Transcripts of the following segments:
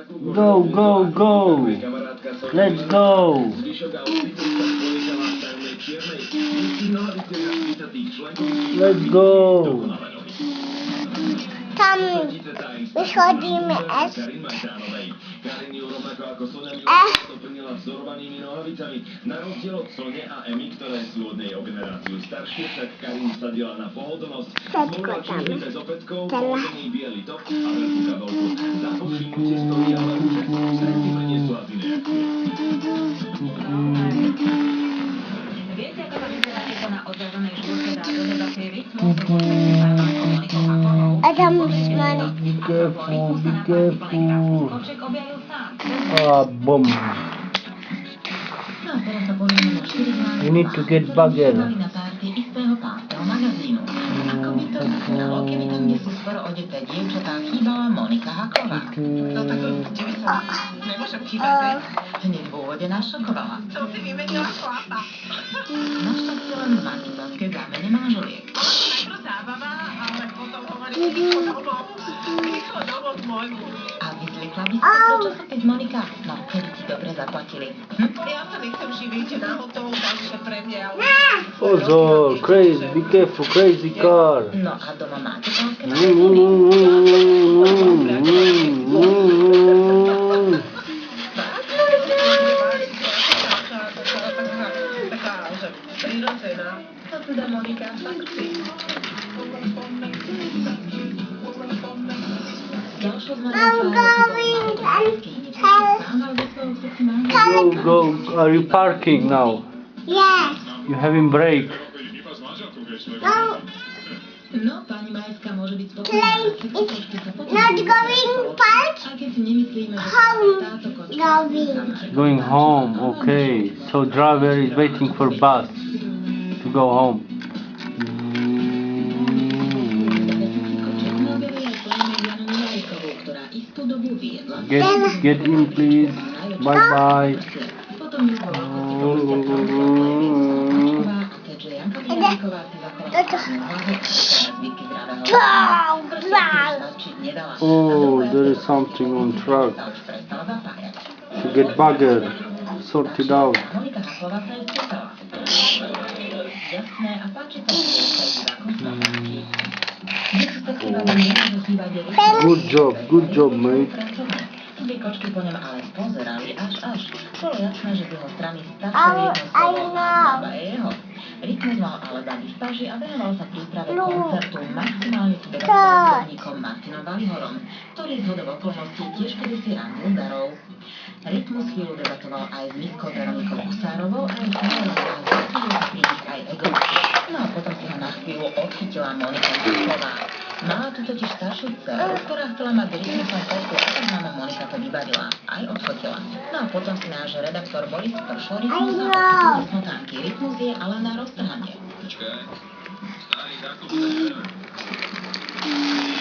Go, go, go. Let's go. Let's go. Tam vychodíme Na rozdiel od Sone a Emy, ktoré sú od nej o generáciu staršie, však Karin vsadila na pohodlnosť. Smolila čužby bez opätkov, pohodený biely top a veľkú kabelku. Za povšimnutie stojí ale rúžek, sredky priniesú asi reakcie. Viete, ako to vyzerá, keď sa na odvedenej žlúrke dá do debaty Rytmus, Monikou Hakovou? Adam Usmani. Be careful, be careful. Kovček objavil sám. Ah, boom. No, teraz sa pozrieme na 4 známe. You need to get bugger. Na párty istého pánského magazínu. Ako by to vyzeralo, keby tam, kde sú skoro odeté dievčatá, chýbala Monika Haková? No tak kde sa nemôžem chýbať. Hneď v úvode nás šokovala. Som si vymenila chlapa. Našťastie len v markizánskej zámene manželiek. Najprv zábava, ale potom hovorí rýchlo domov môjmu. A vyzlikla by si to pro časopis Monika? No, keby ti dobre zaplatili. Ja sa nechcem živiť na hotovú, takže pre mňa... Pozor, crazy, be careful, crazy car. No a doma máte pánske prirodzená. To teda Monika tak chce. Go, go. Are you parking now? Yes. You having break? No, No, pani Majská môže byť spokojná. place is not going park. A keď si nemyslíme, že Home táto kočka going. Going home, okay. So driver is waiting for bus to go home. Get in, please. Bye bye. Oh, there is something on truck. To get buggered. Sort it out. Good job, mate. Dve kočky po ňom ale spozerali až. Bolo jasné, že z jeho strany stačilo jedno slovo a baba je jeho. Rytmus mal ale dať v paži a venoval sa príprave koncertu maximálne s pedagogom Martinom Valihorom, ktorý zhodou okolností tiež kedysi randil darov. Rytmus chvíľu debatoval aj s miskou Veronikou Kusárovou a aj Ego. No a potom si ho na chvíľu odchytila Monika Haková. Mala tu totiž staršiu dceru, ktorá chcela mať Rytmusom fotku a tak máma Monika to vybarila. Aj odfotila. No a potom si náš redaktor Boris Pršo Rytmusa odchytil do smotánky. Rytmus je ale na roztrhanie. Počkaj. Starý, takto to nevieme.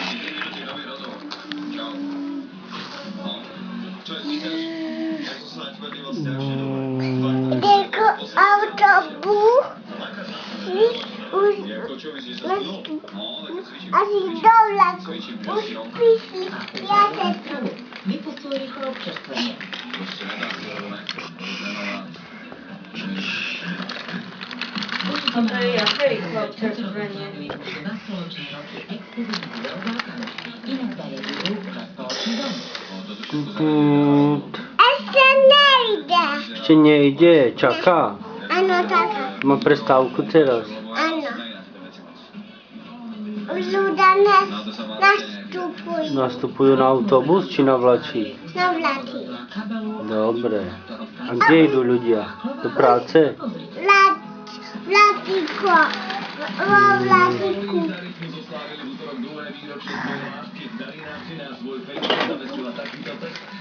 Idete nový rozhovor. Čau. No, čo je, pýtaš? Ja som sa na teba díval strašne dobre. Deko autobus. Asi do vlaku. Už píši. Ja se tu. Vypustil rýchlo občerstvenie. Dobre, jaké rýchlo občerstvenie? Na spoločné roky exkluzívny videozákaz. Inak daje výrúb na spoločný dom. Ešte nejde. Ešte nejde, čaká. Áno, taká. Má prestávku teraz. Áno. Ľudia nastupujú. Nastupujú na autobus či na vlačík? Na vlaky. Dobre. A kde idú ľudia? Do práce? Vlatíko. Vo vlatíku.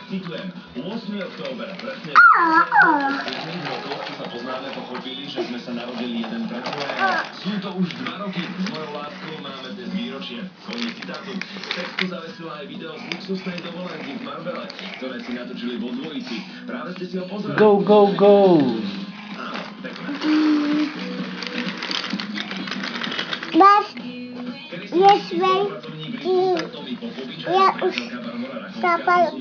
Citujem, 8. október, presne sa poznáme, pochopili, že sme sa narodili jeden pre druhého. Sú to už 2 roky, s mojou láskou máme dnes výročie. Koniec citátu. Textu zavesila aj video z luxusnej dovolenky v Marbelle, ktoré si natočili vo dvojici. Práve ste si ho pozreli. Go, go, go! Áno, pekné. Mas je svej, ja už zapal